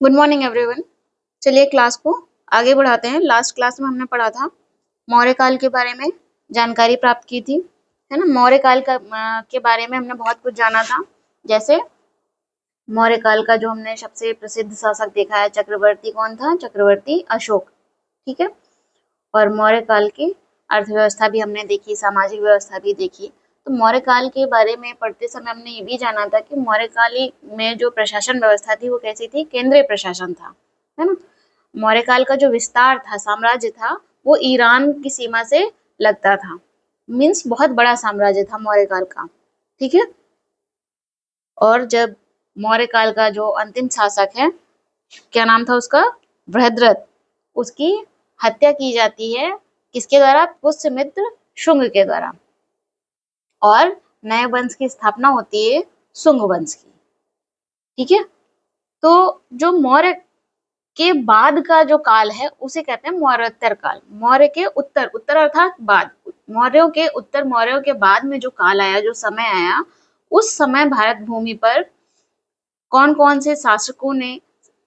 Good morning everyone. चलिए class को आगे बढ़ाते हैं। लास्ट क्लास में हमने पढ़ा था मौर्य काल के बारे में, जानकारी प्राप्त की थी, है ना। मौर्य काल के बारे में हमने बहुत कुछ जाना था। जैसे मौर्य काल का जो हमने सबसे प्रसिद्ध शासक देखा है, चक्रवर्ती कौन था? चक्रवर्ती अशोक। ठीक है। और मौर्य काल की अर्थव्यवस्था भी हमने देखी, सामाजिक व्यवस्था भी देखी। तो मौर्य काल के बारे में पढ़ते समय हमने ये भी जाना था कि मौर्य काल में जो प्रशासन व्यवस्था थी वो कैसी थी? केंद्रीय प्रशासन था, है ना। मौर्य काल का जो विस्तार था, साम्राज्य था, वो ईरान की सीमा से लगता था। मीन्स बहुत बड़ा साम्राज्य था मौर्य काल का। ठीक है। और जब मौर्य काल का जो अंतिम शासक है, क्या नाम था उसका? बृहद्रथ। उसकी हत्या की जाती है किसके द्वारा? पुष्यमित्र शुंग के द्वारा। और नए वंश की स्थापना होती है शुंग वंश की। ठीक है। तो जो मौर्य के बाद का जो काल है उसे कहते हैं मौर्योत्तर काल। मौर्य के उत्तर, उत्तर अर्थात बाद, मौर्यों के उत्तर, मौर्यों के बाद में जो काल आया, जो समय आया, उस समय भारत भूमि पर कौन कौन से शासकों ने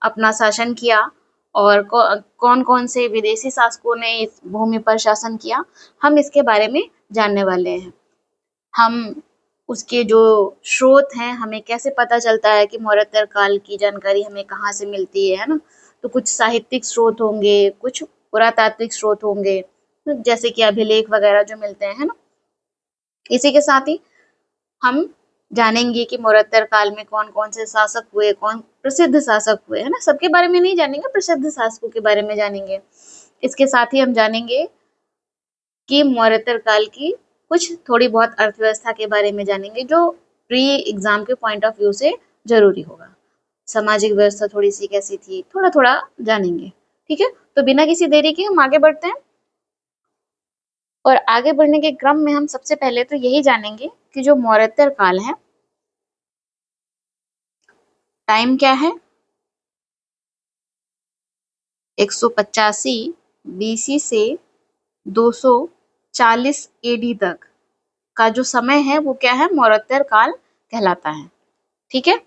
अपना शासन किया और कौन कौन से विदेशी शासकों ने इस भूमि पर शासन किया, हम इसके बारे में जानने वाले हैं। हम उसके जो स्रोत हैं, हमें कैसे पता चलता है कि मौर्योत्तर काल की जानकारी हमें कहाँ से मिलती है ना। तो कुछ साहित्यिक स्रोत होंगे, कुछ पुरातात्विक स्रोत होंगे, जैसे कि अभिलेख वगैरह जो मिलते हैं, है ना। इसी के साथ ही हम जानेंगे कि मौर्योत्तर काल में कौन कौन से शासक हुए, कौन प्रसिद्ध शासक हुए, है ना। सबके बारे में नहीं जानेंगे, प्रसिद्ध शासकों के बारे में जानेंगे। इसके साथ ही हम जानेंगे कि मौर्योत्तर काल की कुछ थोड़ी बहुत अर्थव्यवस्था के बारे में जानेंगे, जो प्री एग्जाम के पॉइंट ऑफ व्यू से जरूरी होगा। सामाजिक व्यवस्था थोड़ी सी कैसी थी, थोड़ा थोड़ा जानेंगे। ठीक है। तो बिना किसी देरी के हम आगे बढ़ते हैं। और आगे बढ़ने के क्रम में हम सबसे पहले तो यही जानेंगे कि जो मौर्योत्तर काल है, टाइम क्या है? 185 बीसी से 240 एडी तक का जो समय है वो क्या है? मौर्योत्तर काल कहलाता है। ठीक है।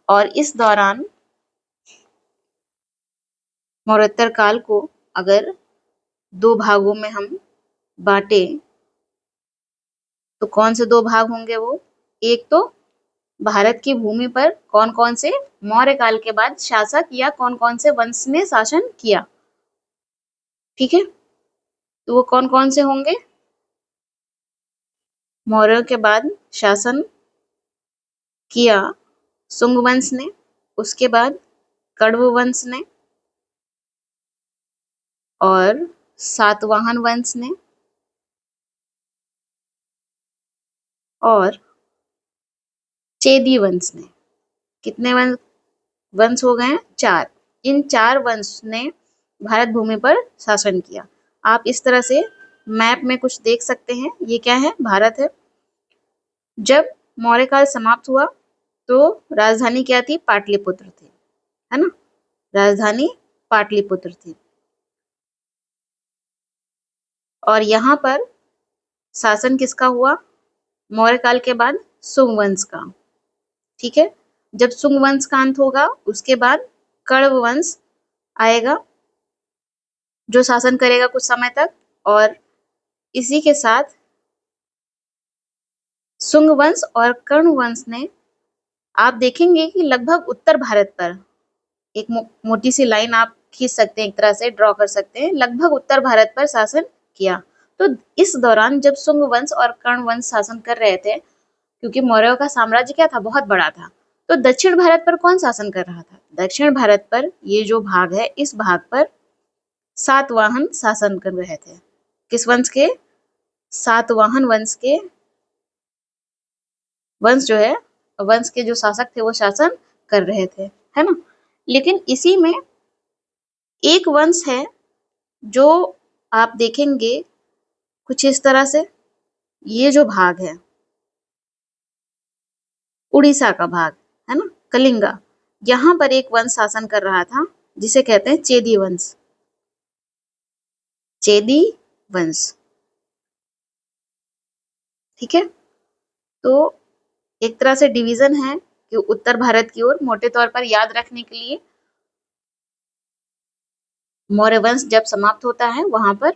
और इस दौरान मौर्योत्तर काल को अगर दो भागों में हम बांटे तो कौन से दो भाग होंगे वो? एक तो भारत की भूमि पर कौन कौन से मौर्य काल के बाद शासक या कौन कौन से वंश ने शासन किया। ठीक है। तो वो कौन कौन से होंगे? मौर्यों के बाद शासन किया शुंग वंश ने, उसके बाद कण्व वंश ने, और सातवाहन वंश ने, और चेदी वंश ने। कितने वंश हो गए हैं? 4। इन 4 वंश ने भारत भूमि पर शासन किया। आप इस तरह से मैप में कुछ देख सकते हैं। ये क्या है? भारत है। जब मौर्य काल समाप्त हुआ तो राजधानी क्या थी? पाटलिपुत्र थी, है ना। राजधानी पाटलिपुत्र थी। और यहाँ पर शासन किसका हुआ मौर्य काल के बाद? शुंग वंश का। ठीक है। जब शुंग वंश का अंत होगा उसके बाद कण्व वंश आएगा, जो शासन करेगा कुछ समय तक। और इसी के साथ शुंग वंश और कर्ण वंश ने, आप देखेंगे कि लगभग उत्तर भारत पर एक मोटी सी लाइन आप खींच सकते हैं, एक तरह से ड्रॉ कर सकते हैं, लगभग उत्तर भारत पर शासन किया। तो इस दौरान जब शुंग वंश और कर्ण वंश शासन कर रहे थे, क्योंकि मौर्यों का साम्राज्य क्या था? बहुत बड़ा था। तो दक्षिण भारत पर कौन शासन कर रहा था? दक्षिण भारत पर ये जो भाग है, इस भाग पर सातवाहन शासन कर रहे थे। किस वंश के? सातवाहन वंश के। वंश जो है, वंश के जो शासक थे वो शासन कर रहे थे, है ना। लेकिन इसी में एक वंश है जो आप देखेंगे कुछ इस तरह से, ये जो भाग है उड़ीसा का भाग, है ना, कलिंगा, यहाँ पर एक वंश शासन कर रहा था जिसे कहते हैं चेदी वंश। चेदी वंश। ठीक है। तो एक तरह से डिवीजन है कि उत्तर भारत की ओर मोटे तौर पर याद रखने के लिए मौर्य वंश जब समाप्त होता है वहां पर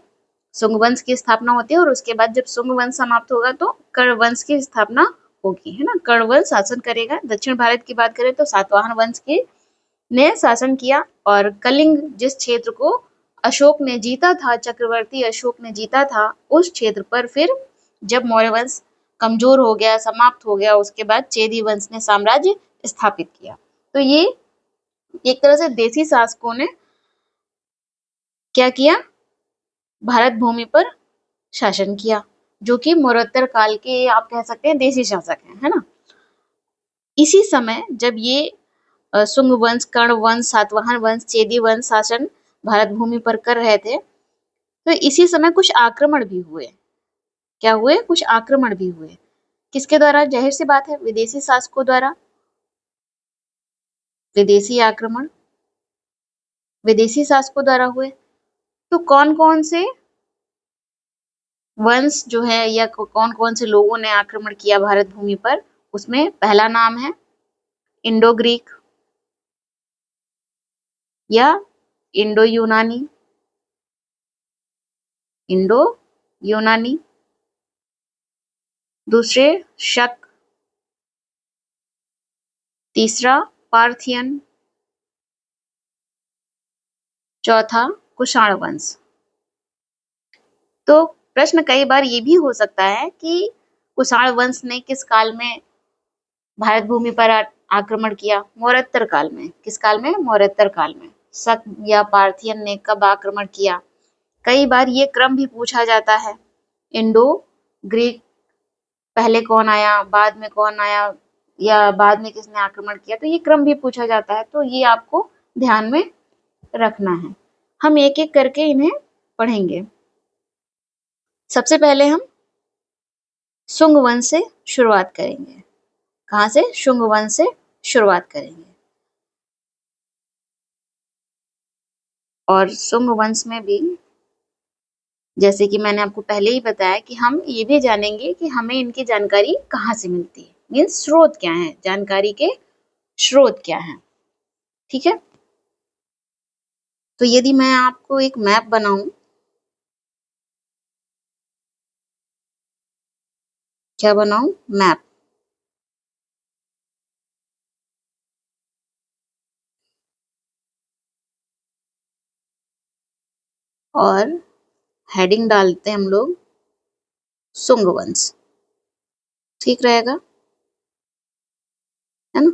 शुंग वंश की स्थापना होती है और उसके बाद जब शुंग वंश समाप्त होगा तो कर्ण वंश की स्थापना होगी, है ना। कर्ण वंश शासन करेगा। दक्षिण भारत की बात करें तो सातवाहन वंश के ने शासन किया और कलिंग जिस क्षेत्र को अशोक ने जीता था, चक्रवर्ती अशोक ने जीता था, उस क्षेत्र पर फिर जब मौर्य वंश कमजोर हो गया, समाप्त हो गया, उसके बाद चेदी वंश ने साम्राज्य स्थापित किया। तो ये एक तरह से देसी शासकों ने क्या किया, भारत भूमि पर शासन किया, जो कि मौर्योत्तर काल के आप कह सकते हैं देसी शासक हैं, है ना। इसी समय जब ये शुंग वंश, कर्ण वंश, सातवाहन वंश, चेदी वंश शासन भारत भूमि पर कर रहे थे, तो इसी समय कुछ आक्रमण भी हुए। क्या हुए? कुछ आक्रमण भी हुए। किसके द्वारा? जाहिर सी बात है, विदेशी शासकों द्वारा। विदेशी आक्रमण विदेशी शासकों द्वारा हुए। तो कौन कौन से वंश जो है या कौन कौन से लोगों ने आक्रमण किया भारत भूमि पर, उसमें पहला नाम है इंडो ग्रीक या इंडो यूनानी। इंडो यूनानी। दूसरे शक। तीसरा पार्थियन। चौथा कुषाण वंश। तो प्रश्न कई बार ये भी हो सकता है कि कुषाण वंश ने किस काल में भारत भूमि पर आक्रमण किया? मौर्योत्तर काल में। किस काल में? मौर्योत्तर काल में। शक या पार्थियन ने कब आक्रमण किया? कई बार ये क्रम भी पूछा जाता है। इंडो ग्रीक पहले कौन आया, बाद में कौन आया, या बाद में किसने आक्रमण किया, तो ये क्रम भी पूछा जाता है। तो ये आपको ध्यान में रखना है। हम एक एक करके इन्हें पढ़ेंगे। सबसे पहले हम शुंग वंश से शुरुआत करेंगे। कहाँ से? शुंग वंश से शुरुआत करेंगे। और शुंग वंश में भी जैसे कि मैंने आपको पहले ही बताया कि हम ये भी जानेंगे कि हमें इनकी जानकारी कहाँ से मिलती है, मीन्स स्रोत क्या है, जानकारी के स्रोत क्या है। ठीक है। तो यदि मैं आपको एक मैप बनाऊं, क्या बनाऊं? मैप। और हेडिंग डालते हैं हम लोग शुंग वंश। ठीक रहेगा, है ना।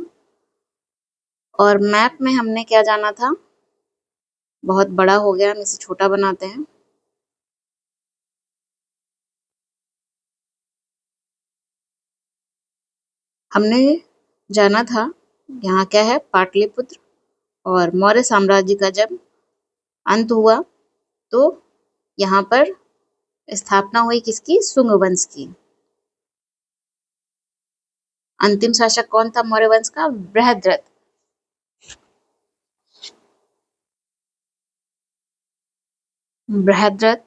और मैप में हमने क्या जाना था? बहुत बड़ा हो गया, हम इसे छोटा बनाते हैं। हमने जाना था, यहाँ क्या है? पाटलिपुत्र। और मौर्य साम्राज्य का जब अंत हुआ तो यहाँ पर स्थापना हुई किसकी? शुंग वंश की। अंतिम शासक कौन था मौर्य वंश का? बृहद्रथ। बृहद्रथ,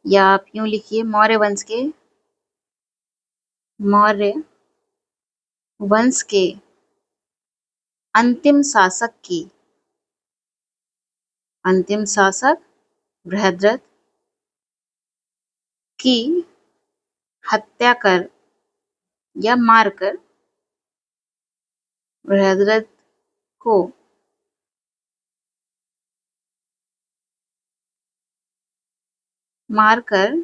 या आप यूं लिखिए मौर्य वंश के अंतिम शासक की अंतिम शासक बृहद्रथ की हत्या कर या मारकर, बृहद्रथ को मारकर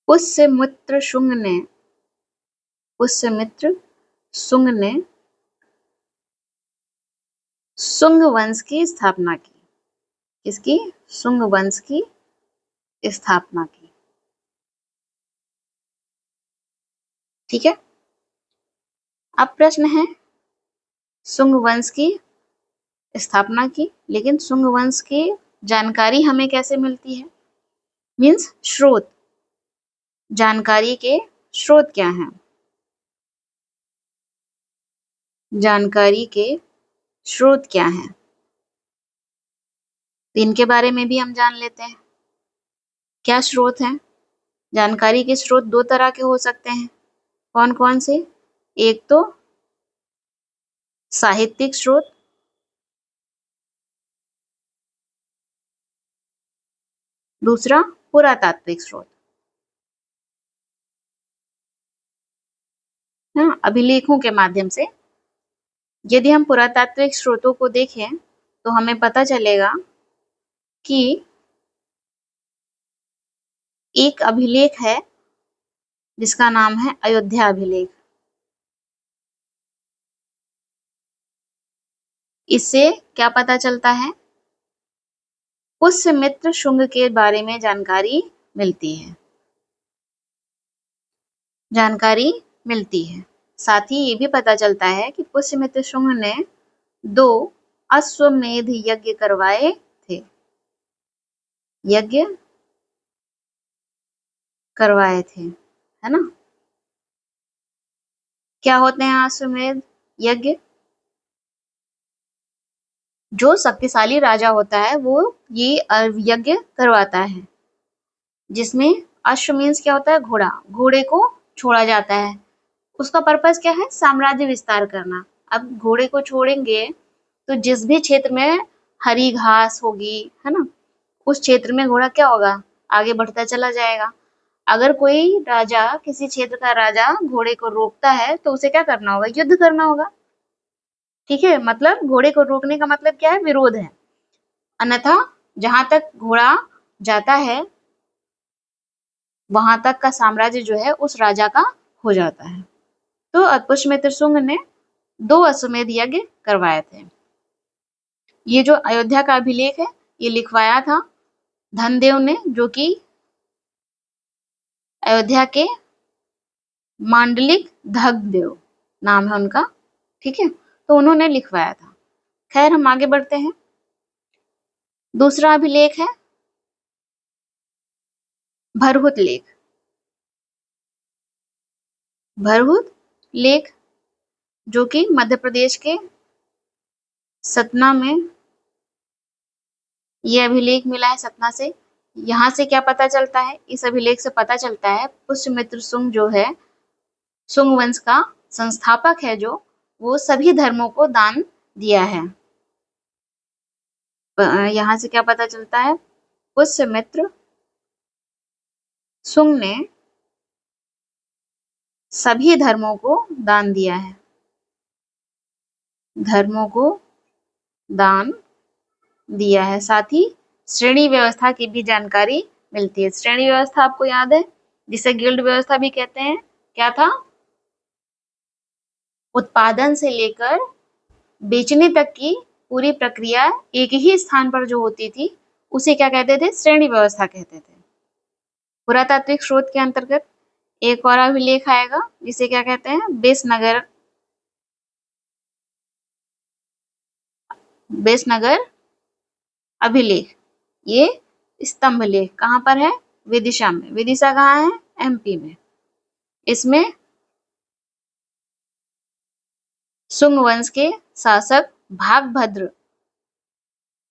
पुष्यमित्र शुंग ने शुंग वंश की स्थापना की। किसकी? शुंग वंश की स्थापना की। ठीक है। अब प्रश्न है, शुंग वंश की स्थापना की, लेकिन शुंग वंश की जानकारी हमें कैसे मिलती है? मीन्स स्रोत। जानकारी के स्रोत क्या हैं? जानकारी के स्रोत क्या हैं? तो इनके बारे में भी हम जान लेते हैं। क्या स्रोत हैं? जानकारी के स्रोत दो तरह के हो सकते हैं। कौन कौन से? एक तो साहित्यिक स्रोत, दूसरा पुरातात्विक स्रोत। हाँ, अभिलेखों के माध्यम से। यदि हम पुरातात्विक स्रोतों को देखें तो हमें पता चलेगा कि एक अभिलेख है जिसका नाम है अयोध्या अभिलेख। इससे क्या पता चलता है? पुष्यमित्र शुंग के बारे में जानकारी मिलती है। साथ ही ये भी पता चलता है कि पुष्यमित्र शुंग ने 2 अश्वमेध यज्ञ करवाए थे। है ना? क्या होते हैं अश्वमेध यज्ञ? जो शक्तिशाली राजा होता है वो ये यज्ञ करवाता है, जिसमें अश्व मीन्स क्या होता है? घोड़ा। घोड़े को छोड़ा जाता है। उसका पर्पस क्या है? साम्राज्य विस्तार करना। अब घोड़े को छोड़ेंगे तो जिस भी क्षेत्र में हरी घास होगी, है ना, उस क्षेत्र में घोड़ा क्या होगा? आगे बढ़ता चला जाएगा। अगर कोई राजा, किसी क्षेत्र का राजा घोड़े को रोकता है तो उसे क्या करना होगा? युद्ध करना होगा। ठीक है, मतलब घोड़े को रोकने का मतलब क्या है? विरोध है। अन्यथा जहां तक घोड़ा जाता है वहां तक का साम्राज्य जो है उस राजा का हो जाता है। तो पुष्यमित्र शुंग ने 2 अश्वमेध यज्ञ करवाए थे। ये जो अयोध्या का अभिलेख है ये लिखवाया था धनदेव ने, जो कि अयोध्या के मांडलिक धगदेव नाम है उनका। ठीक है, तो उन्होंने लिखवाया था। खैर, हम आगे बढ़ते हैं। दूसरा अभिलेख है भरहुत लेख। भरहुत लेख जो कि मध्य प्रदेश के सतना में ये अभिलेख मिला है, सतना से। यहाँ से क्या पता चलता है? इस अभिलेख से पता चलता है पुष्यमित्र शुंग जो है, शुंग वंश का संस्थापक है, जो वो सभी धर्मों को दान दिया है। यहाँ से क्या पता चलता है? पुष्यमित्र शुंग ने सभी धर्मों को दान दिया है। साथ ही श्रेणी व्यवस्था की भी जानकारी मिलती है। श्रेणी व्यवस्था आपको याद है, जिसे गिल्ड व्यवस्था भी कहते हैं। क्या था? उत्पादन से लेकर बेचने तक की पूरी प्रक्रिया एक ही स्थान पर जो होती थी उसे क्या कहते थे? श्रेणी व्यवस्था कहते थे। पुरातात्विक स्रोत के अंतर्गत एक और अभिलेख आएगा जिसे क्या कहते हैं? बेसनगर अभिलेख। ये स्तंभ लेख कहाँ पर है? विदिशा में। विदिशा कहाँ है? एमपी में। इसमें शुंग वंश के शासक भागभद्र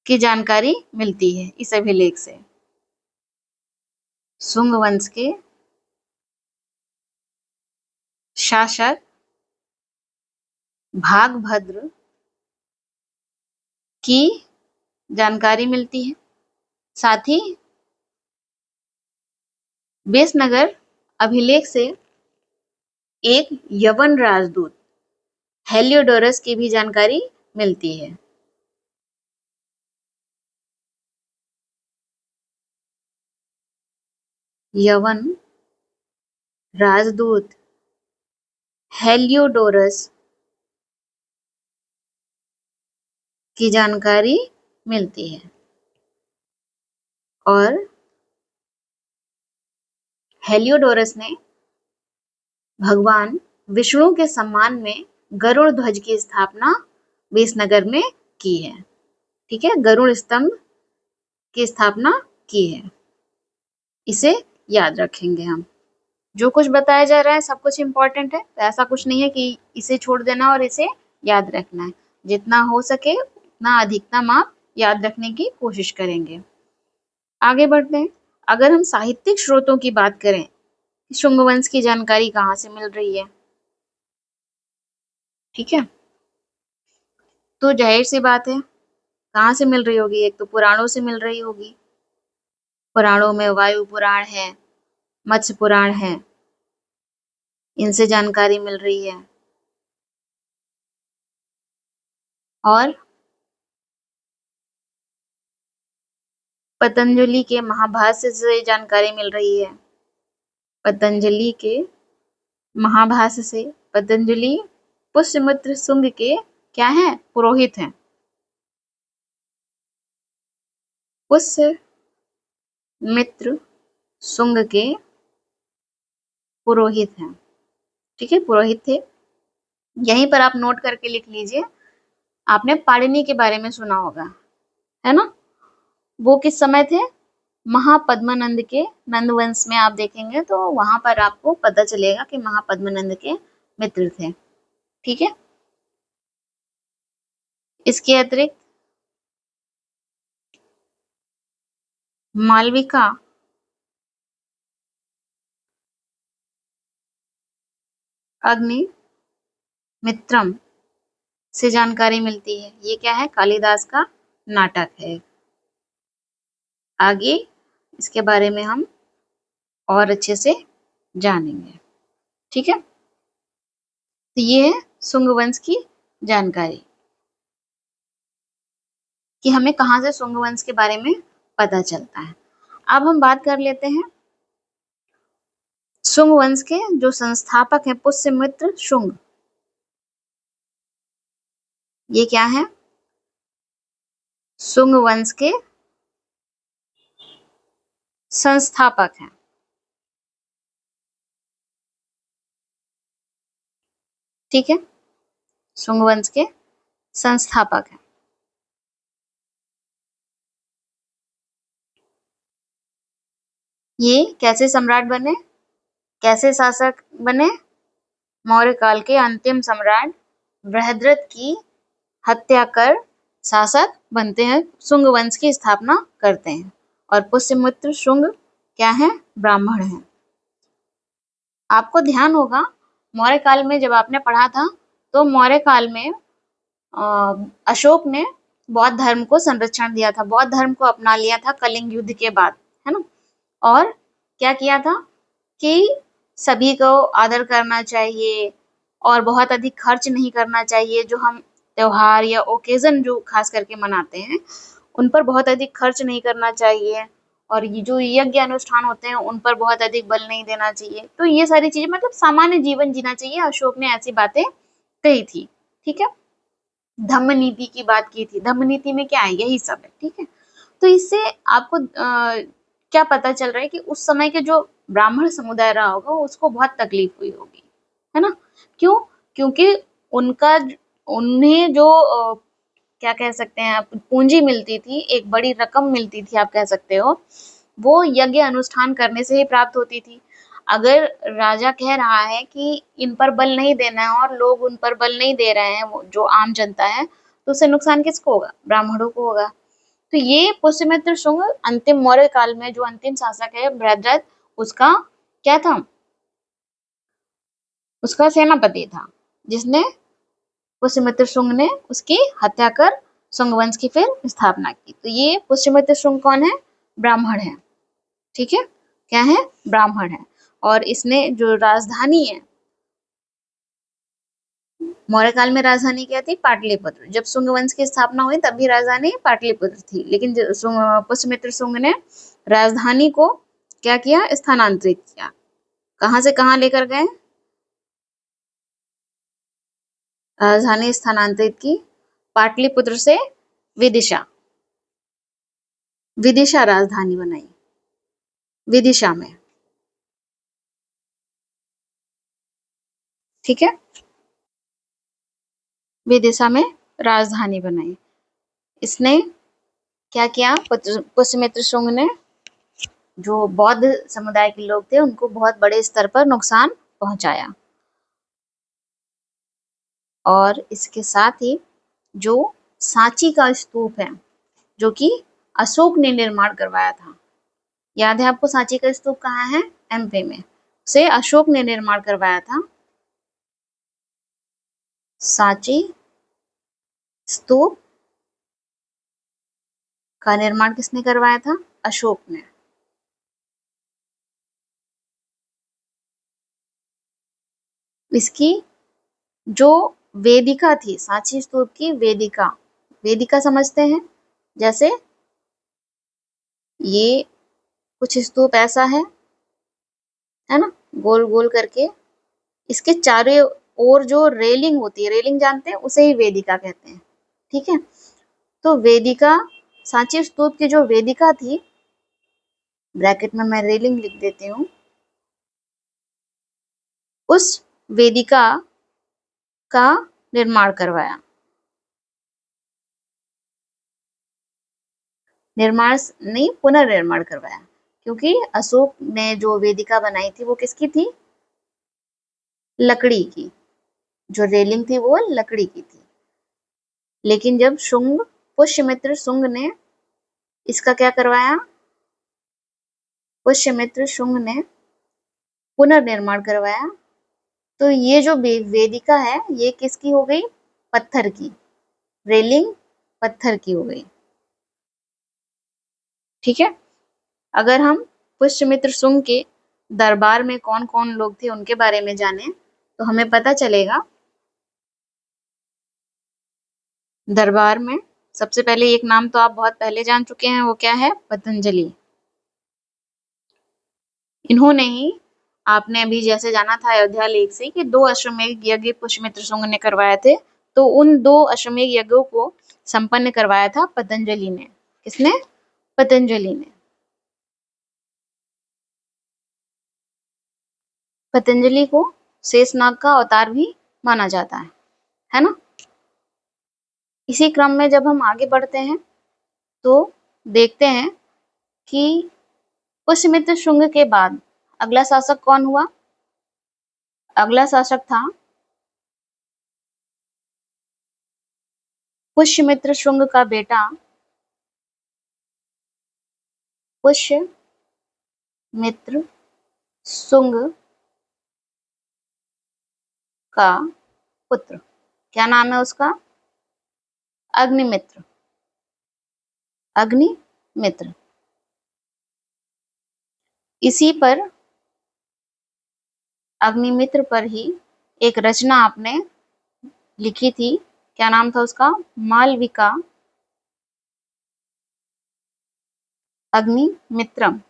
की जानकारी मिलती है इस अभिलेख से। शुंग वंश के शासक भागभद्र की जानकारी मिलती है। साथ ही बेसनगर अभिलेख से एक यवन राजदूत हेलियोडोरस की भी जानकारी मिलती है। यवन राजदूत हेलियोडोरस की जानकारी मिलती है। और हेलियोडोरस ने भगवान विष्णु के सम्मान में गरुड़ ध्वज की स्थापना बेसनगर में की है। ठीक है, गरुड़ स्तंभ की स्थापना की है। इसे याद रखेंगे हम। जो कुछ बताया जा रहा है सब कुछ इम्पोर्टेंट है, तो ऐसा कुछ नहीं है कि इसे छोड़ देना और इसे याद रखना है। जितना हो सके उतना अधिकतम आप याद रखने की कोशिश करेंगे। आगे बढ़ते हैं। अगर हम साहित्यिक स्रोतों की बात करें, शुंग वंश की जानकारी कहाँ से मिल रही है, ठीक है, तो जाहिर सी बात है कहाँ से मिल रही होगी, एक तो पुराणों से मिल रही होगी। पुराणों में वायु पुराण है, मत्स्य पुराण है, इनसे जानकारी मिल रही है। और पतंजलि के महाभाष्य से जानकारी मिल रही है। पतंजलि के महाभाष्य से, पतंजलि पुष्यमित्र शुंग के क्या है, पुरोहित हैं। पुष्यमित्र शुंग के पुरोहित हैं, ठीक है, पुरोहित थे। यहीं पर आप नोट करके लिख लीजिए, आपने पाणिनि के बारे में सुना होगा, है ना। वो किस समय थे, महापद्मानंद के नंद वंश में आप देखेंगे तो वहां पर आपको पता चलेगा कि महापद्मानंद के मित्र थे, ठीक है। इसके अतिरिक्त मालविका अग्निमित्रम से जानकारी मिलती है। ये क्या है, कालिदास का नाटक है। आगे इसके बारे में हम और अच्छे से जानेंगे, ठीक है। तो ये है शुंग वंश की जानकारी कि हमें कहाँ से शुंग वंश के बारे में पता चलता है। अब हम बात कर लेते हैं शुंग वंश के जो संस्थापक हैं, पुष्यमित्र शुंग। ये क्या है, शुंग वंश के संस्थापक हैं, ठीक है, शुंग वंश के संस्थापक हैं। ये कैसे सम्राट बने, कैसे शासक बने, मौर्य काल के अंतिम सम्राट बृहद्रथ की हत्या कर शासक बनते हैं, शुंग वंश की स्थापना करते हैं। और पुष्यमित्र शुंग क्या है, ब्राह्मण हैं। आपको ध्यान होगा मौर्य काल में जब आपने पढ़ा था, तो मौर्य काल में अशोक ने बौद्ध धर्म को संरक्षण दिया था, बौद्ध धर्म को अपना लिया था कलिंग युद्ध के बाद, है ना। और क्या किया था कि सभी को आदर करना चाहिए और बहुत अधिक खर्च नहीं करना चाहिए। जो हम त्योहार या ओकेजन जो खास करके मनाते हैं, उन पर बहुत अधिक खर्च नहीं करना चाहिए, और ये जो यज्ञ अनुष्ठान होते हैं उन पर बहुत अधिक बल नहीं देना चाहिए। तो ये सारी चीजें, मतलब सामान्य जीवन जीना चाहिए, अशोक ने ऐसी बातें कही थी, ठीक है। धम्म नीति की बात की थी, धम्म नीति में क्या है, यही सब है, ठीक है। तो इससे आपको क्या पता चल रहा है कि उस समय के जो ब्राह्मण समुदाय रहा होगा उसको बहुत तकलीफ हुई होगी, है ना। क्यों, क्योंकि उनका उन्हें जो क्या कह सकते हैं आप, पूंजी मिलती थी, एक बड़ी रकम मिलती थी आप कह सकते हो, वो यज्ञ अनुष्ठान करने से ही प्राप्त होती थी। अगर राजा कह रहा है कि इन पर बल नहीं देना है और लोग उन पर बल नहीं दे रहे हैं, वो जो आम जनता है, तो उससे नुकसान किसको होगा, ब्राह्मणों को होगा। तो ये पुष्यमित्र शुंग अंतिम मौर्य काल में जो अंतिम शासक है बृहद्रथ, उसका क्या था, उसका सेनापति था, जिसने पुष्यमित्र शुंग ने उसकी हत्या कर शुंग वंश की फिर स्थापना की। तो ये पुष्यमित्र शुंग कौन है, ब्राह्मण है, ठीक है, क्या है, ब्राह्मण है। और इसने जो राजधानी है, मौर्य काल में राजधानी क्या थी, पाटलिपुत्र। जब शुंग वंश की स्थापना हुई तब भी राजधानी पाटलिपुत्र थी, लेकिन पुष्यमित्र शुंग ने राजधानी को क्या किया, स्थानांतरित किया। कहाँ से कहाँ लेकर गए, राजधानी स्थानांतरित की, पाटलिपुत्र से विदिशा, विदिशा राजधानी बनाई, विदिशा में, ठीक है, विदिशा में राजधानी बनाई। इसने क्या किया, पुष्यमित्र शुंग ने जो बौद्ध समुदाय के लोग थे उनको बहुत बड़े स्तर पर नुकसान पहुंचाया। और इसके साथ ही जो सांची का स्तूप है, जो कि अशोक ने निर्माण करवाया था, याद है आपको सांची का स्तूप कहाँ है? एमपी में। उसे अशोक ने निर्माण करवाया था। सांची स्तूप का निर्माण किसने करवाया था? अशोक ने। इसकी जो वेदिका थी, सांची स्तूप की वेदिका, वेदिका समझते हैं? जैसे ये कुछ स्तूप ऐसा है ना, गोल गोल करके, इसके चारों ओर जो रेलिंग होती है, रेलिंग जानते हैं, उसे ही वेदिका कहते हैं। ठीक है, तो वेदिका, सांची स्तूप की जो वेदिका थी, ब्रैकेट में मैं रेलिंग लिख देती हूँ, उस वेदिका का निर्माण करवाया। निर्माण नहीं, पुनर्निर्माण करवाया, क्योंकि अशोक ने जो वेदिका बनाई थी वो किसकी थी? लकड़ी की। जो रेलिंग थी वो लकड़ी की थी। लेकिन जब शुंग, पुष्यमित्र शुंग ने इसका क्या करवाया? पुष्यमित्र शुंग ने पुनर्निर्माण करवाया। तो ये जो वेदिका है ये किसकी हो गई? पत्थर की। रेलिंग पत्थर की हो गई। ठीक है, अगर हम पुष्यमित्र शुंग के दरबार में कौन कौन लोग थे उनके बारे में जाने तो हमें पता चलेगा। दरबार में सबसे पहले एक नाम तो आप बहुत पहले जान चुके हैं, वो क्या है? पतंजलि। इन्होंने ही, आपने अभी जैसे जाना था अयोध्या लेख से कि 2 अश्वमेध यज्ञ पुष्यमित्र शुंग ने करवाए थे, तो उन 2 अश्वमेध यज्ञों को संपन्न करवाया था पतंजलि ने। किसने? पतंजलि ने। पतंजलि को शेषनाग का अवतार भी माना जाता है ना। इसी क्रम में जब हम आगे बढ़ते हैं तो देखते हैं कि पुष्यमित्र शुंग के बाद अगला शासक कौन हुआ? अगला शासक था पुष्यमित्र शुंग का बेटा, पुष्यमित्र शुंग का पुत्र। क्या नाम है उसका? अग्निमित्र। अग्निमित्र। इसी पर, अग्निमित्र पर ही एक रचना आपने लिखी थी। क्या नाम था उसका? मालविका अग्निमित्रम।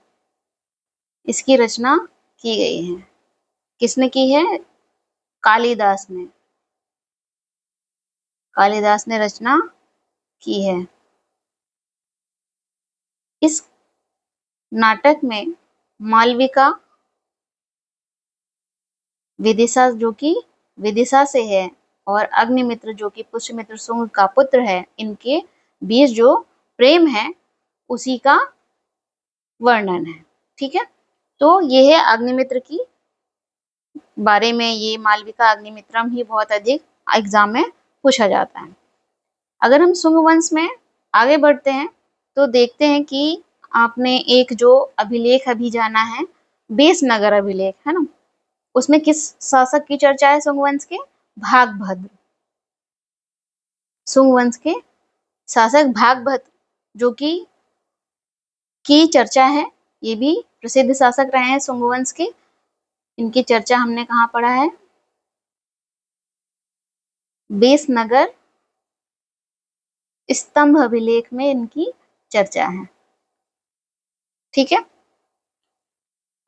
इसकी रचना की गई है। किसने की है? कालिदास ने। कालिदास ने रचना की है। इस नाटक में मालविका विदिशा, जो कि विदिशा से है, और अग्निमित्र जो कि पुष्यमित्र शुंग का पुत्र है, इनके बीच जो प्रेम है उसी का वर्णन है। ठीक है, तो ये है अग्निमित्र की बारे में। ये मालविका अग्निमित्रम ही बहुत अधिक एग्जाम में पूछा जाता है। अगर हम शुंग वंश में आगे बढ़ते हैं तो देखते हैं कि आपने एक जो अभिलेख अभी जाना है, बेसनगर अभिलेख, है ना, उसमें किस शासक की चर्चा है? शुंग वंश के भागभद्र। शुंग वंश के शासक भागभद्र जो की चर्चा है। ये भी प्रसिद्ध शासक रहे हैं शुंग वंश के। इनकी चर्चा हमने कहाँ पढ़ा है? बेसनगर स्तंभ अभिलेख में इनकी चर्चा है। ठीक है,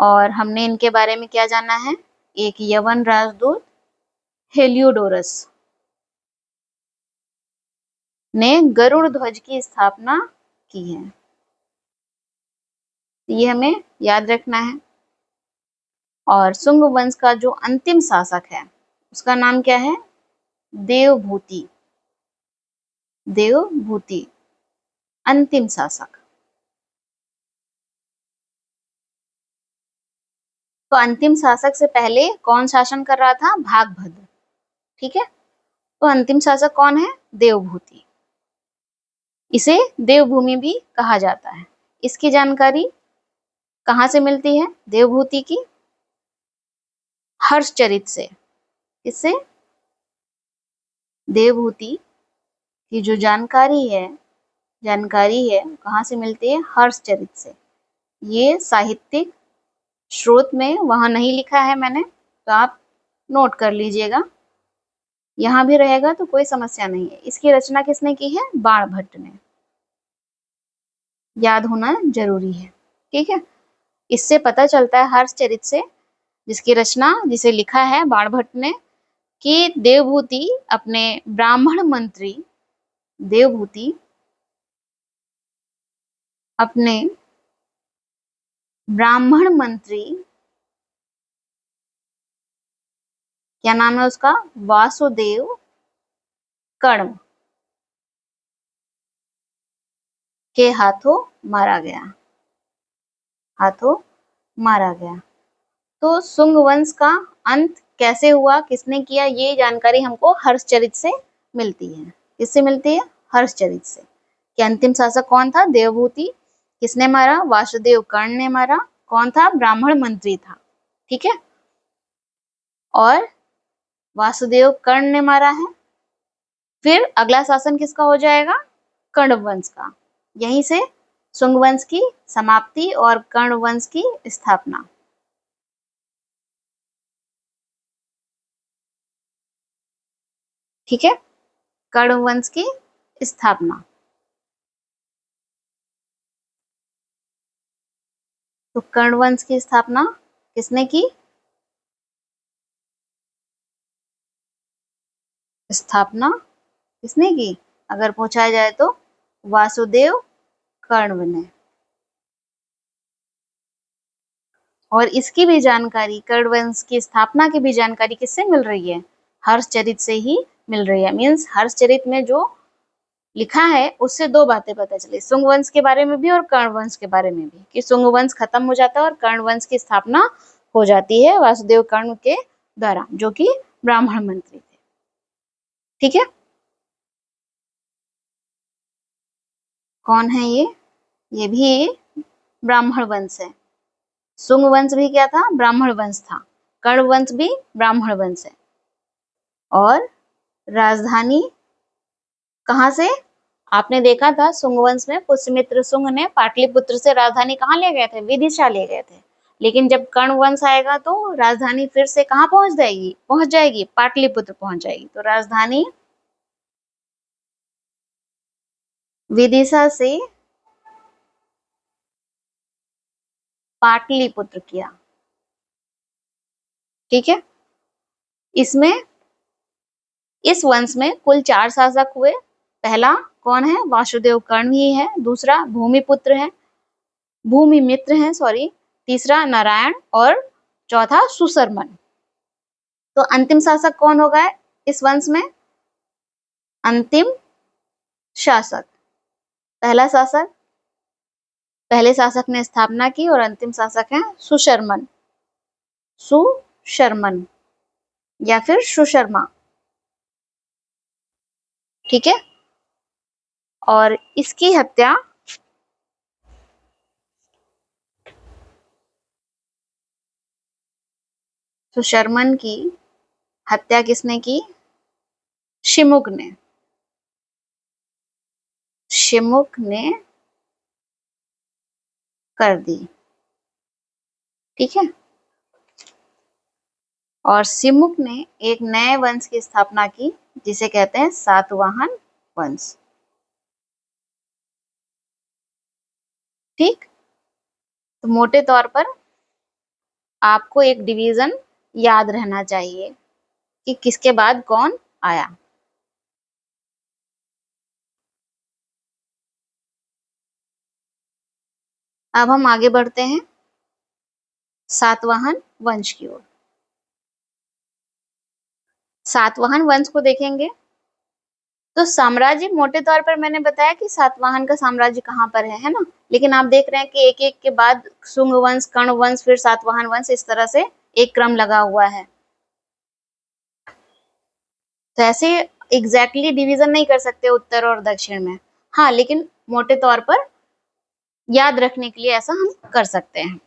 और हमने इनके बारे में क्या जाना है? एक यवन राजदूत हेलियोडोरस ने गरुड़ ध्वज की स्थापना की है। ये हमें याद रखना है। और शुंग वंश का जो अंतिम शासक है उसका नाम क्या है? देवभूति। देवभूति अंतिम शासक। तो अंतिम शासक से पहले कौन शासन कर रहा था? भागभद्र। ठीक है, तो अंतिम शासक कौन है? देवभूति। इसे देवभूमि भी कहा जाता है। इसकी जानकारी कहाँ से मिलती है? देवभूति की हर्षचरित से। किससे? देवभूति की जो जानकारी है कहाँ से मिलती है? हर्षचरित से। ये साहित्यिक स्रोत में वहां नहीं लिखा है मैंने, तो आप नोट कर लीजिएगा। यहाँ भी रहेगा तो कोई समस्या नहीं है। इसकी रचना किसने की है? बाणभट्ट ने। याद होना जरूरी है, ठीक है। इससे पता चलता है हर्षचरित से, जिसकी रचना, जिसे लिखा है बाणभट्ट ने, कि देवभूति अपने ब्राह्मण मंत्री, देवभूति अपने ब्राह्मण मंत्री, क्या नाम है उसका? वासुदेव कर्ण के हाथों मारा गया। तो शुंग वंश का अंत कैसे हुआ, किसने किया, ये जानकारी हमको हर्षचरित से मिलती है। किससे मिलती है? हर्षचरित से। कि अंतिम शासक कौन था? देवभूति। किसने मारा? वासुदेव कर्ण ने मारा। कौन था? ब्राह्मण मंत्री था, ठीक है। और वासुदेव कर्ण ने मारा है। फिर अगला शासन किसका हो जाएगा? कर्ण वंश का। यहीं से शुंग वंश की समाप्ति और कर्ण वंश की स्थापना। ठीक है, कर्ण वंश की स्थापना। तो कर्ण वंश की स्थापना किसने की? अगर पूछा जाए तो वासुदेव कर्ण ने। और इसकी भी जानकारी, कर्ण वंश की स्थापना की भी जानकारी किससे मिल रही है? हर्षचरित से ही मिल रही है। मीन्स हर्षचरित में जो लिखा है उससे दो बातें पता चली, शुंग वंश के बारे में भी और कर्ण वंश के बारे में भी, कि शुंग वंश खत्म हो जाता है और कर्ण वंश की स्थापना हो जाती है वासुदेव कर्ण के द्वारा, जो कि ब्राह्मण मंत्री थे। ठीक है, कौन है ये? ये भी ब्राह्मण वंश है। शुंग वंश भी क्या था? ब्राह्मण वंश था। कर्ण वंश भी ब्राह्मण वंश है। और राजधानी कहाँ से? आपने देखा था शुंग वंश में पुष्यमित्र शुंग ने पाटलिपुत्र से राजधानी कहाँ ले गए थे? विदिशा ले गए थे। लेकिन जब कर्ण वंश आएगा तो राजधानी फिर से कहाँ पहुंच जाएगी? पाटलिपुत्र पहुंच जाएगी। तो राजधानी विदिशा से पाटलिपुत्र किया। ठीक है, इसमें, इस वंश में कुल 4 शासक हुए। पहला कौन है? वासुदेव कर्ण ही है। दूसरा भूमिमित्र है, सॉरी। तीसरा नारायण और चौथा सुशर्मन। तो अंतिम शासक कौन होगा इस वंश में? अंतिम शासक, पहले शासक ने स्थापना की और अंतिम शासक है सुशर्मन या फिर सुशर्मा। ठीक है, और इसकी हत्या सुशर्मन की हत्या किसने की? शिमुक ने कर दी। ठीक है, और शिमुक ने एक नए वंश की स्थापना की, जिसे कहते हैं सातवाहन वंश। ठीक, तो मोटे तौर पर आपको एक डिवीजन याद रहना चाहिए कि किसके बाद कौन आया। अब हम आगे बढ़ते हैं सातवाहन वंश की ओर। सातवाहन वंश को देखेंगे तो साम्राज्य, मोटे तौर पर मैंने बताया कि सातवाहन का साम्राज्य कहाँ पर है ना। लेकिन आप देख रहे हैं कि एक एक के बाद शुंग वंश, कर्ण वंश, फिर सातवाहन वंश, इस तरह से एक क्रम लगा हुआ है। तो ऐसे एग्जैक्टली डिवीजन नहीं कर सकते उत्तर और दक्षिण में, हाँ, लेकिन मोटे तौर पर याद रखने के लिए ऐसा हम कर सकते हैं।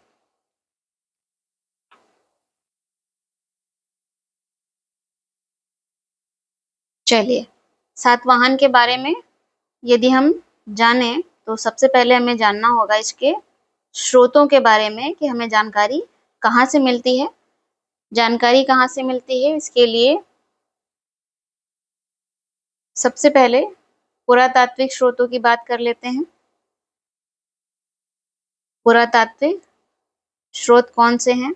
चलिए, सातवाहन के बारे में यदि हम जाने तो सबसे पहले हमें जानना होगा इसके स्रोतों के बारे में कि हमें जानकारी कहाँ से मिलती है। जानकारी कहाँ से मिलती है इसके लिए सबसे पहले पुरातात्विक स्रोतों की बात कर लेते हैं। पुरातात्विक स्रोत कौन से हैं?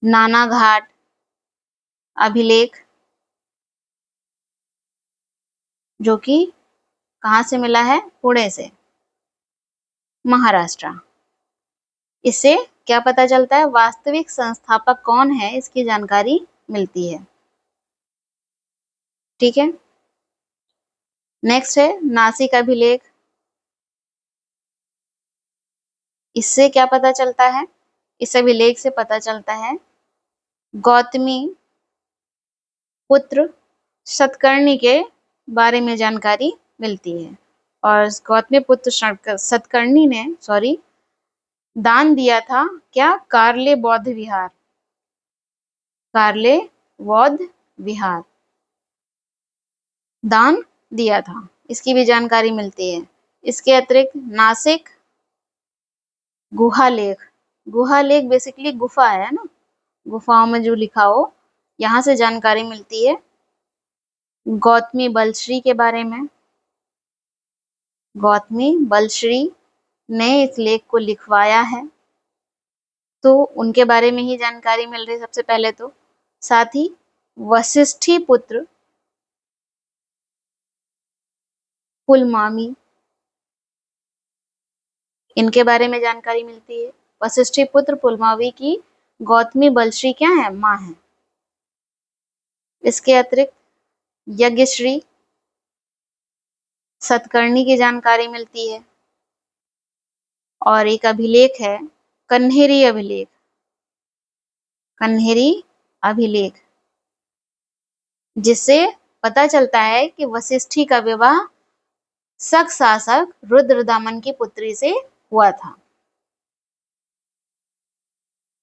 नानाघाट अभिलेख, जो कि कहाँ से मिला है? पुणे से, महाराष्ट्र। इससे क्या पता चलता है? वास्तविक संस्थापक कौन है इसकी जानकारी मिलती है। ठीक है, नेक्स्ट है नासिक अभिलेख। इससे क्या पता चलता है? इस अभिलेख से पता चलता है गौतमी पुत्र सतकर्णी के बारे में जानकारी मिलती है। और गौतमी पुत्र सतकर्णी ने दान दिया था क्या? कार्ले बौद्ध विहार। कार्ले बौद्ध विहार दान दिया था, इसकी भी जानकारी मिलती है। इसके अतिरिक्त नासिक गुहालेख। गुहालेख बेसिकली गुफा है ना, गुफाओं में जो लिखा हो, यहाँ से जानकारी मिलती है। गौतमी बलश्री के बारे में, गौतमी बलश्री ने इस लेख को लिखवाया है, तो उनके बारे में ही जानकारी मिल रही है सबसे पहले तो। साथ ही वशिष्ठी पुत्र पुलमावी, इनके बारे में जानकारी मिलती है। वशिष्ठी पुत्र पुलमावी की गौतमी बलश्री क्या है? माँ है। इसके अतिरिक्त यज्ञश्री सतकर्णी की जानकारी मिलती है। और एक अभिलेख है कन्हेरी अभिलेख। कन्हेरी अभिलेख, जिससे पता चलता है कि वशिष्ठी का विवाह शक शासक रुद्रदामन की पुत्री से हुआ था।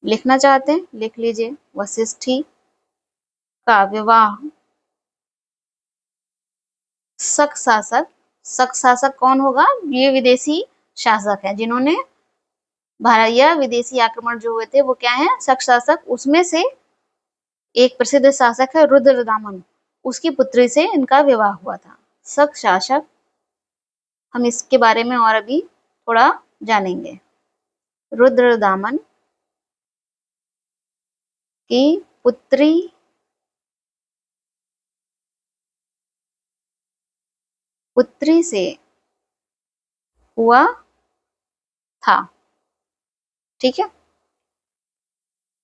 लिखना चाहते हैं? लिख लीजिए। वशिष्ठी का विवाह शक शासक कौन होगा? ये विदेशी शासक है जिन्होंने भारत या विदेशी आक्रमण जो हुए थे वो क्या है? शक शासक। उसमें से एक प्रसिद्ध शासक है रुद्रदामन, उसकी पुत्री से इनका विवाह हुआ था। शक शासक, हम इसके बारे में और अभी थोड़ा जानेंगे। रुद्रदामन की पुत्री से हुआ था। ठीक है,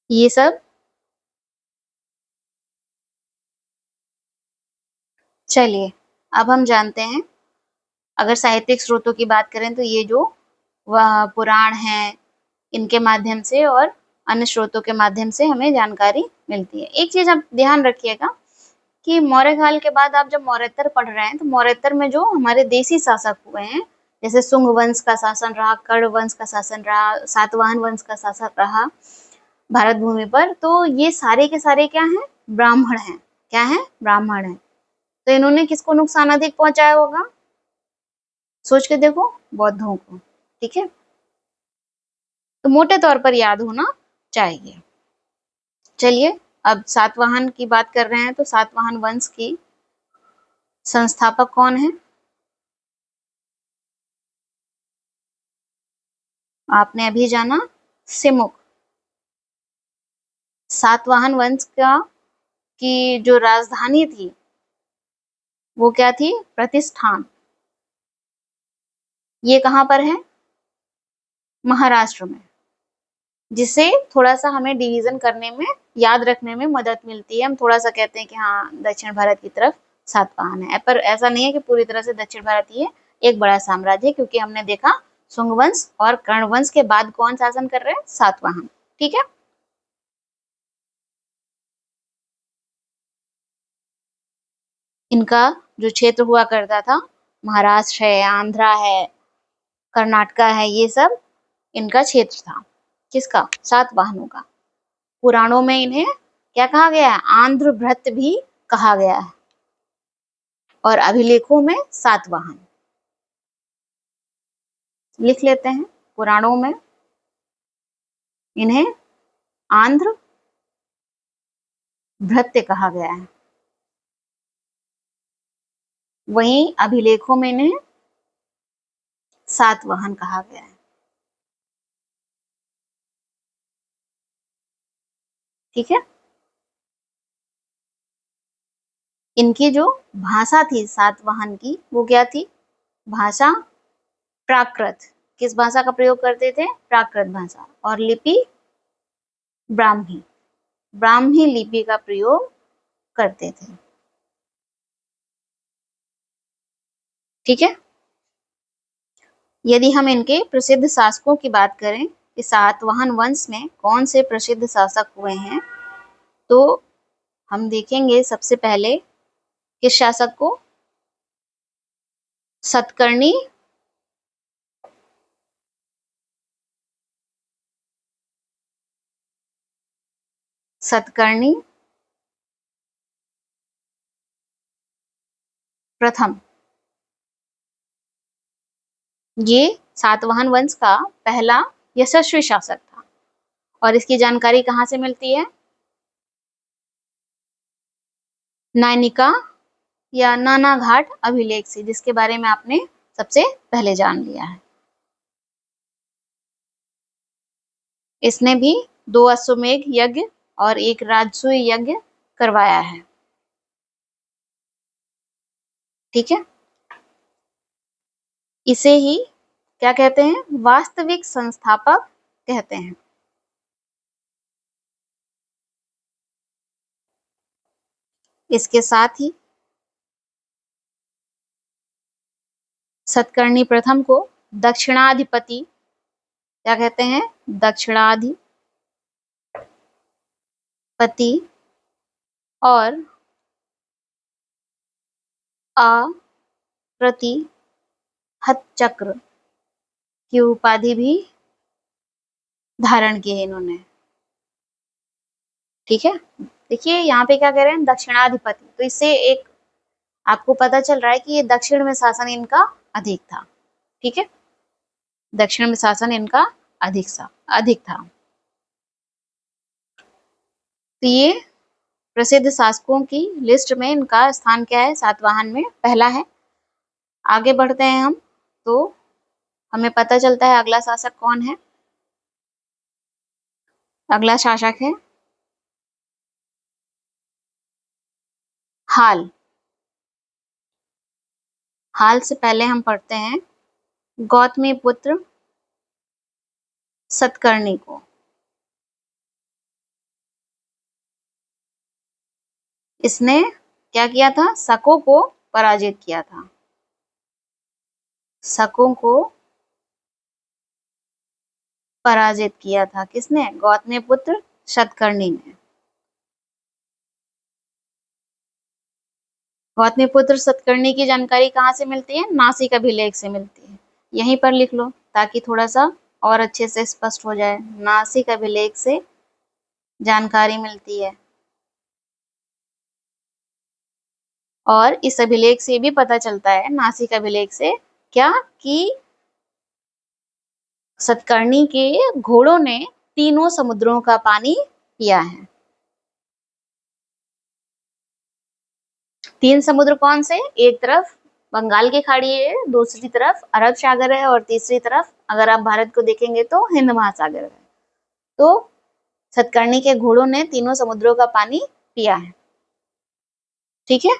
ये सब। चलिए, अब हम जानते हैं, अगर साहित्यिक स्रोतों की बात करें तो ये जो वह पुराण हैं, इनके माध्यम से और अन्य स्रोतों के माध्यम से हमें जानकारी मिलती है। एक चीज आप ध्यान रखिएगा कि मौर्य काल के बाद आप जब मौर्योत्तर पढ़ रहे हैं तो मौर्योत्तर में जो हमारे देसी शासक हुए हैं, जैसे शुंग वंश का शासन रहा, कर्ण वंश का शासन रहा, सातवाहन वंश का शासन रहा भारत भूमि पर, तो ये सारे के सारे क्या हैं? ब्राह्मण हैं। क्या है? ब्राह्मण हैं। तो इन्होंने किसको नुकसान अधिक पहुंचाया होगा? सोच के देखो, बौद्धों को। ठीक है, तो मोटे तौर पर याद होना चाहिए। चलिए, अब सातवाहन की बात कर रहे हैं तो सातवाहन वंश की संस्थापक कौन है? आपने अभी जाना, सिमुक। सातवाहन वंश का की जो राजधानी थी वो क्या थी? प्रतिष्ठान। ये कहाँ पर है? महाराष्ट्र में। जिससे थोड़ा सा हमें डिवीजन करने में, याद रखने में मदद मिलती है। हम थोड़ा सा कहते हैं कि हाँ, दक्षिण भारत की तरफ सातवाहन है, पर ऐसा नहीं है कि पूरी तरह से दक्षिण भारत ही है, एक बड़ा साम्राज्य है। क्योंकि हमने देखा शुंग वंश और कर्ण वंश के बाद कौन शासन कर रहे हैं? सातवाहन। ठीक है, इनका जो क्षेत्र हुआ करता था, महाराष्ट्र है, आंध्रा है, कर्नाटका है, ये सब इनका क्षेत्र था। किसका? सातवाहनों का। पुराणों में इन्हें क्या कहा गया है? आंध्रभृत्य भी कहा गया है, और अभिलेखों में सातवाहन। लिख लेते हैं, पुराणों में इन्हें आंध्र भृत्य कहा गया है, वहीं अभिलेखों में इन्हें सातवाहन कहा गया है। ठीक है। इनकी जो भाषा थी सातवाहन की, वो क्या थी? भाषा प्राकृत। किस भाषा का प्रयोग करते थे? प्राकृत भाषा। और लिपि ब्राह्मी, ब्राह्मी लिपि का प्रयोग करते थे। ठीक है। यदि हम इनके प्रसिद्ध शासकों की बात करें कि सातवाहन वंश में कौन से प्रसिद्ध शासक हुए हैं, तो हम देखेंगे सबसे पहले किस शासक को? सतकर्णी सतकर्णी प्रथम। ये सातवाहन वंश का पहला यशस्वी शासक था, और इसकी जानकारी कहाँ से मिलती है? नायनिका या नानाघाट अभिलेख से, जिसके बारे में आपने सबसे पहले जान लिया है। इसने भी 2 अश्वमेध यज्ञ और 1 राजसूय यज्ञ करवाया है। ठीक है। इसे ही क्या कहते हैं? वास्तविक संस्थापक कहते हैं। इसके साथ ही सतकर्णी प्रथम को दक्षिणाधिपति क्या कहते हैं? दक्षिणाधिपति और अप्रतिहत चक्र की उपाधि भी धारण की है इन्होंने। ठीक है। देखिए यहाँ पे क्या कह रहे हैं? दक्षिणाधिपति, तो इससे एक आपको पता चल रहा है कि ये दक्षिण में शासन इनका अधिक था। ठीक है। दक्षिण में शासन इनका अधिक था। तो ये प्रसिद्ध शासकों की लिस्ट में इनका स्थान क्या है? सातवाहन में पहला है। आगे बढ़ते हैं हम, तो हमें पता चलता है अगला शासक कौन है। अगला शासक है हाल। हाल से पहले हम पढ़ते हैं गौतमी पुत्र सतकर्णी को। इसने क्या किया था? शकों को पराजित किया था। शकों को पराजित किया था किसने? गौतमी पुत्र सतकर्णी ने। गौतमी पुत्र सतकर्णी की जानकारी कहाँ से मिलती है? नासिक अभिलेख से मिलती है। यहीं पर लिख लो ताकि थोड़ा सा और अच्छे से स्पष्ट हो जाए। नासिक अभिलेख से जानकारी मिलती है, और इस अभिलेख से भी पता चलता है, नासिक अभिलेख से क्या, कि सतकर्णी के घोड़ों ने तीनों समुद्रों का पानी पिया है। 3 समुद्र कौन से? एक तरफ बंगाल की खाड़ी है, दूसरी तरफ अरब सागर है, और तीसरी तरफ अगर आप भारत को देखेंगे तो हिंद महासागर है। तो सतकर्णी के घोड़ों ने तीनों समुद्रों का पानी पिया है। ठीक है।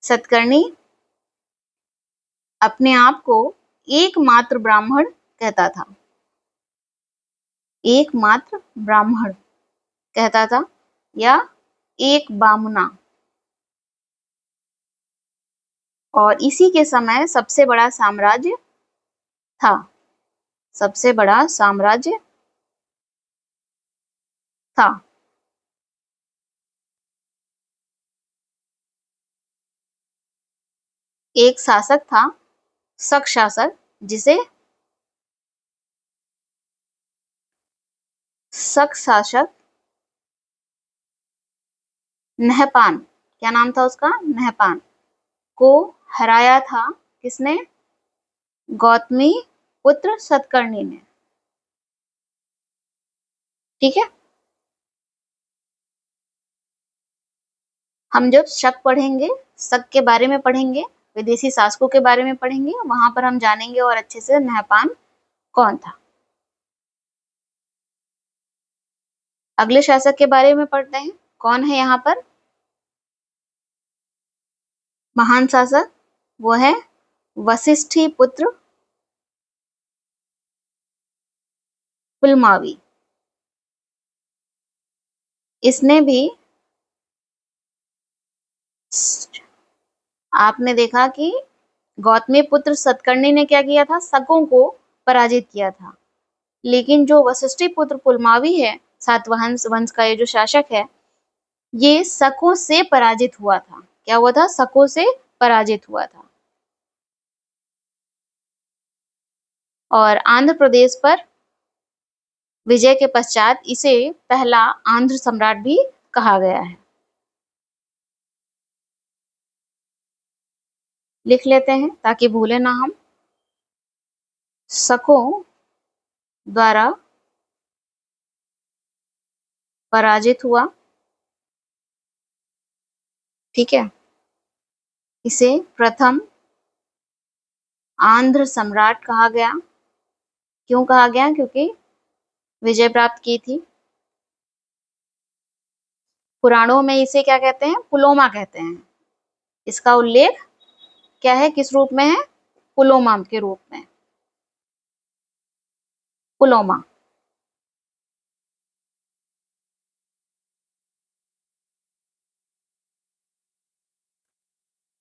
सतकर्णी अपने आप को एकमात्र ब्राह्मण कहता था। एकमात्र ब्राह्मण कहता था, या एक बामुना। और इसी के समय सबसे बड़ा साम्राज्य था। सबसे बड़ा साम्राज्य था। एक शासक था, शक शासक, जिसे शक शासक नहपान, क्या नाम था उसका? नहपान को हराया था किसने? गौतमी पुत्र सतकर्णी ने। ठीक है, हम जब शक पढ़ेंगे, शक के बारे में पढ़ेंगे, विदेशी शासकों के बारे में पढ़ेंगे, वहां पर हम जानेंगे और अच्छे से नहपान कौन था। अगले शासक के बारे में पढ़ते हैं, कौन है यहाँ पर महान शासक? वो है वशिष्ठी पुत्र पुलमावी। इसने भी, आपने देखा कि गौतमी पुत्र सतकर्णी ने क्या किया था? शकों को पराजित किया था। लेकिन जो वशिष्ठी पुत्र पुलमावी है, सातवाहन वंश का ये जो शासक है, ये शकों से पराजित हुआ था। क्या हुआ था? शकों से पराजित हुआ था। और आंध्र प्रदेश पर विजय के पश्चात इसे पहला आंध्र सम्राट भी कहा गया है। लिख लेते हैं ताकि भूले ना हम। शकों द्वारा पराजित हुआ। ठीक है, इसे प्रथम आंध्र सम्राट कहा गया। क्यों कहा गया? क्योंकि विजय प्राप्त की थी। पुराणों में इसे क्या कहते हैं? पुलोमा कहते हैं। इसका उल्लेख क्या है, किस रूप में है? पुलोमा के रूप में, पुलोमा।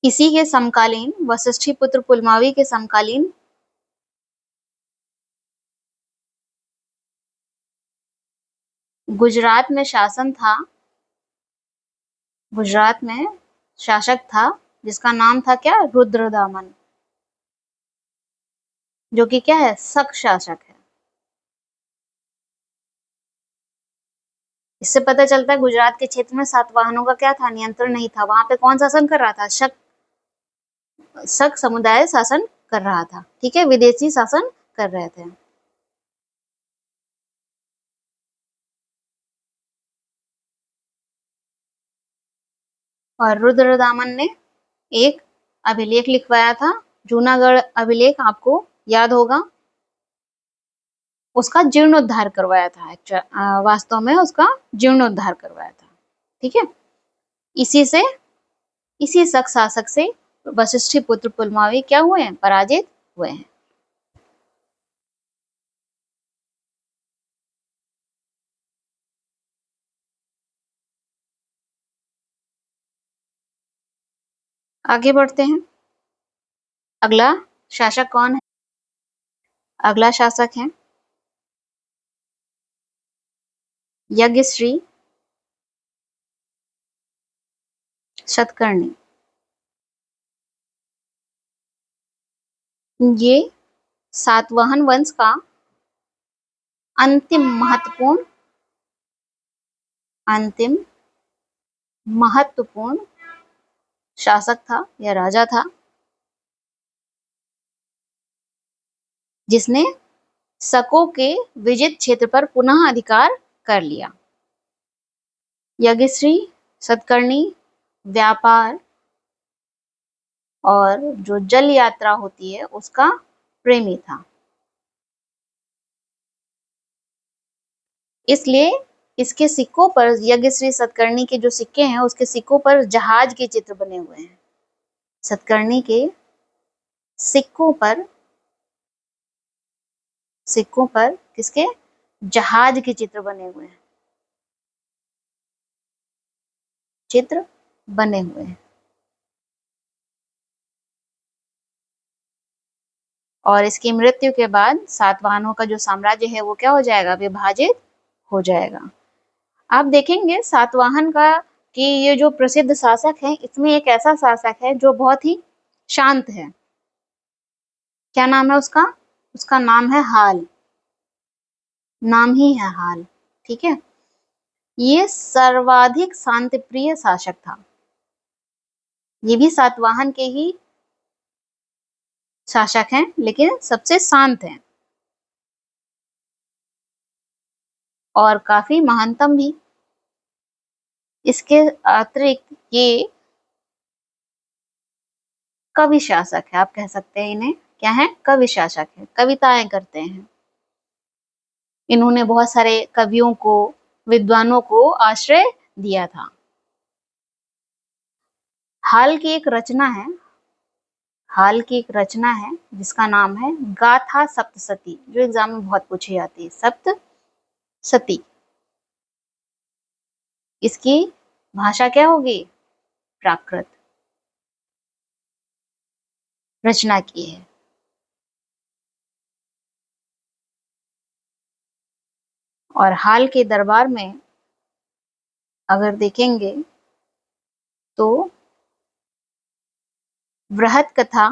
इसी के समकालीन, वशिष्ठी पुत्र पुलमावी के समकालीन गुजरात में शासन था, गुजरात में शासक था जिसका नाम था क्या? रुद्रदामन, जो कि क्या है? शक शासक है। इससे पता चलता है गुजरात के क्षेत्र में सातवाहनों का क्या था? नियंत्रण नहीं था। वहां पे कौन शासन कर रहा था? शक, शक समुदाय शासन कर रहा था। ठीक है, विदेशी शासन कर रहे थे। और रुद्रदामन ने एक अभिलेख लिखवाया था, जूनागढ़ अभिलेख, आपको याद होगा। उसका जीर्णोद्धार करवाया था, वास्तव में उसका जीर्णोद्धार करवाया था। ठीक है, इसी से, इसी शक शासक से वशिष्ठी पुत्र पुलमावी क्या हुए हैं? पराजित हुए हैं। आगे बढ़ते हैं। अगला शासक कौन है? अगला शासक है यज्ञश्री सतकर्णी। ये सातवाहन वंश का अंतिम महत्वपूर्ण, अंतिम महत्वपूर्ण शासक था या राजा था, जिसने शकों के विजित क्षेत्र पर पुनः अधिकार कर लिया। यज्ञश्री सतकर्णी व्यापार और जो जल यात्रा होती है उसका प्रेमी था। इसलिए इसके सिक्कों पर, यज्ञश्री सतकर्णी के जो सिक्के हैं उसके सिक्कों पर जहाज के चित्र बने हुए हैं। सतकर्णी के सिक्कों पर, सिक्कों पर किसके? जहाज के चित्र बने हुए हैं, चित्र बने हुए हैं। और इसकी मृत्यु के बाद सातवाहनों का जो साम्राज्य है वो क्या हो जाएगा? विभाजित हो जाएगा। आप देखेंगे सातवाहन का कि ये जो प्रसिद्ध शासक है, इसमें एक ऐसा शासक है जो बहुत ही शांत है। क्या नाम है उसका? उसका नाम है हाल, नाम ही है हाल। ठीक है, ये सर्वाधिक शांतिप्रिय शासक था। ये भी सातवाहन के ही शासक हैं, लेकिन सबसे शांत हैं और काफी महानतम भी। इसके अतिरिक्त ये कवि शासक है, आप कह सकते हैं इन्हें क्या है, कवि शासक है, कविताएं करते हैं। इन्होंने बहुत सारे कवियों को, विद्वानों को आश्रय दिया था। हाल की एक रचना है, हाल की एक रचना है जिसका नाम है गाथा सप्तसती, जो एग्जाम में बहुत पूछी जाती है, सप्तसती। इसकी भाषा क्या होगी, प्राकृत रचना की है। और हाल के दरबार में अगर देखेंगे तो बृहत कथा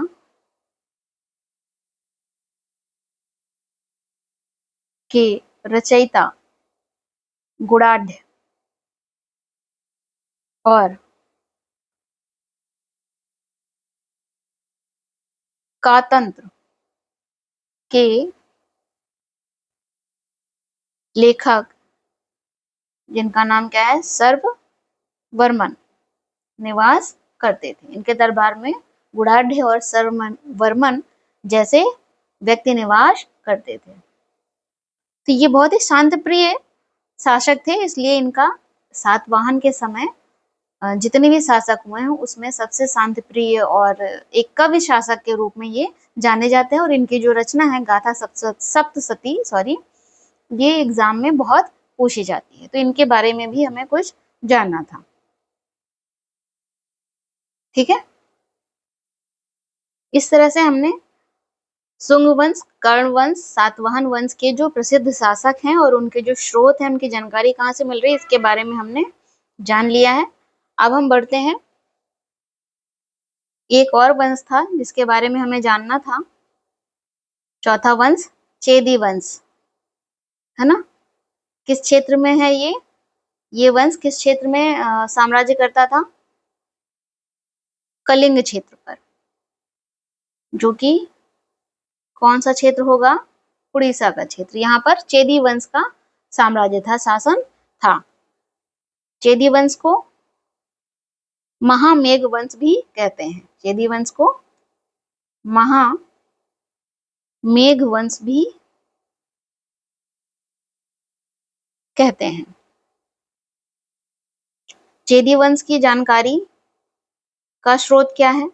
के रचयिता गुणाढ़ और कातंत्र के लेखक, जिनका नाम क्या है, सर्ववर्मन, निवास करते थे। इनके दरबार में गुणाढ़ और सर्ववर्मन जैसे व्यक्ति निवास करते थे। तो ये बहुत ही शांत प्रिय शासक थे, इसलिए इनका सातवाहन के समय जितने भी शासक हुए हैं उसमें सबसे शांत प्रिय और एक कवि शासक के रूप में ये जाने जाते हैं। और इनकी जो रचना है गाथा सप्तसती, ये एग्जाम में बहुत पूछी जाती है, तो इनके बारे में भी हमें कुछ जानना था। ठीक है, इस तरह से हमने शुंग वंश, कर्ण वंश, सातवाहन वंश के जो प्रसिद्ध शासक हैं और उनके जो स्रोत हैं, उनकी जानकारी कहाँ से मिल रही है, इसके बारे में हमने जान लिया है। अब हम बढ़ते हैं, एक और वंश था जिसके बारे में हमें जानना था, चौथा वंश चेदी वंश, है ना। किस क्षेत्र में है ये वंश किस क्षेत्र में साम्राज्य करता था, कलिंग क्षेत्र पर, जो कि कौन सा क्षेत्र होगा, उड़ीसा का क्षेत्र। यहाँ पर चेदी वंश का साम्राज्य था, शासन था। चेदी वंश को महामेघ वंश भी कहते हैं, चेदी वंश को महामेघ वंश भी कहते हैं। चेदी वंश की जानकारी का स्रोत क्या है,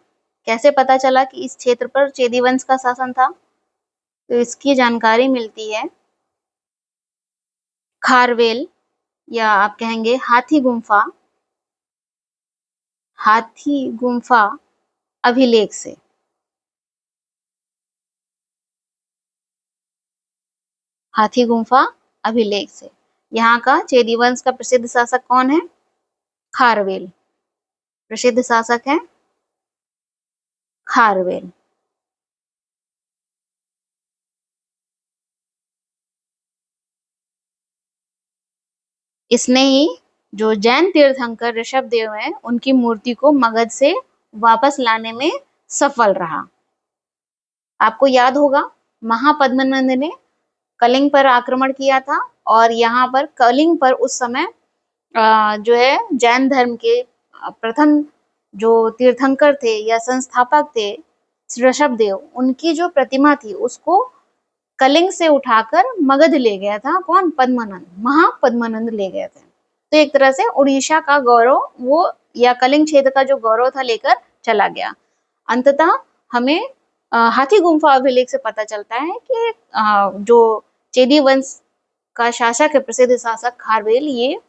कैसे पता चला कि इस क्षेत्र पर चेदी वंश का शासन था, तो इसकी जानकारी मिलती है खारवेल, या आप कहेंगे हाथी गुम्फा अभिलेख से। हाथी गुम्फा अभिलेख से यहाँ का चेदी वंश का प्रसिद्ध शासक कौन है, खारवेल, प्रसिद्ध शासक है खारवेल। इसने ही जो जैन तीर्थंकर ऋषभ देव हैं, उनकी मूर्ति को मगध से वापस लाने में सफल रहा। आपको याद होगा महापद्मनंद ने कलिंग पर आक्रमण किया था, और यहाँ पर कलिंग पर उस समय जो है जैन धर्म के प्रथम जो तीर्थंकर थे या संस्थापक थे ऋषभ देव, उनकी जो प्रतिमा थी उसको कलिंग से उठाकर मगध ले गया था, कौन, पद्मानंद, महापद्मानंद ले गए थे। तो एक तरह से उड़ीसा का गौरव वो, या कलिंग क्षेत्र का जो गौरव था, लेकर चला गया। अंततः हमें हाथी गुम्फा अभिलेख से पता चलता है कि जो चेदी वंश का शासक है, प्रसिद्ध शासक खारवेल, ये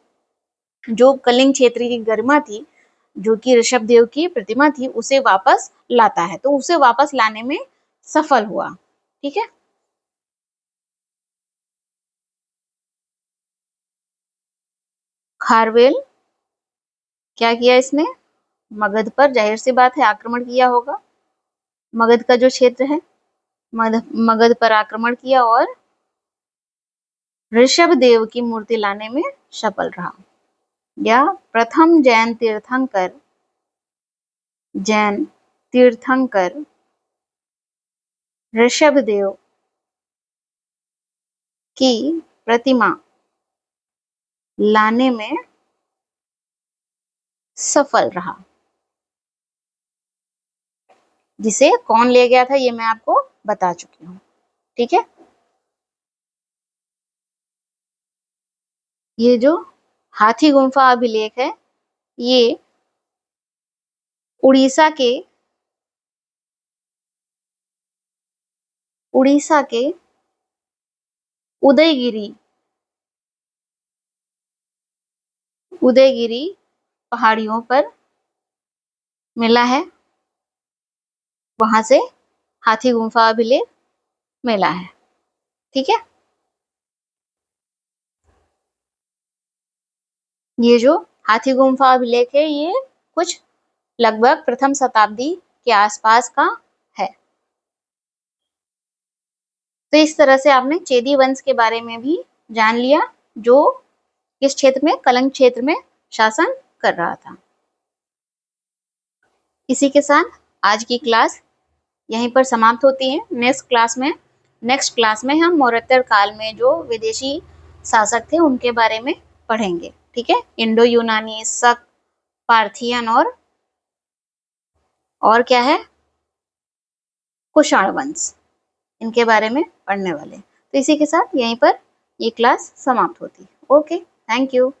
जो कलिंग क्षेत्र की गरिमा थी, जो कि ऋषभ देव की प्रतिमा थी, उसे वापस लाता है, तो उसे वापस लाने में सफल हुआ। ठीक है, खारवेल क्या किया इसने, मगध पर जाहिर सी बात है आक्रमण किया होगा, मगध का जो क्षेत्र है, मगध पर आक्रमण किया और ऋषभ देव की मूर्ति लाने में सफल रहा। या प्रथम जैन तीर्थंकर ऋषभदेव की प्रतिमा लाने में सफल रहा। जिसे कौन ले गया था ये मैं आपको बता चुकी हूँ। ठीक है, ये जो हाथी गुम्फा अभिलेख है ये उड़ीसा के उदयगिरी पहाड़ियों पर मिला है। वहां से हाथी गुम्फा अभिलेख मिला है। ठीक है, ये जो हाथी गुम्फा अभिलेख है ये कुछ लगभग प्रथम शताब्दी के आसपास का है। तो इस तरह से आपने चेदी वंश के बारे में भी जान लिया, जो किस क्षेत्र में, कलिंग क्षेत्र में शासन कर रहा था। इसी के साथ आज की क्लास यहीं पर समाप्त होती है। नेक्स्ट क्लास में हम मौर्योत्तर काल में जो विदेशी शासक थे उनके बारे में पढ़ेंगे। ठीक है, इंडो यूनानी, शक, पार्थियन और क्या है, कुषाण वंश, इनके बारे में पढ़ने वाले। तो इसी के साथ यहीं पर ये क्लास समाप्त होती है। Okay, thank you.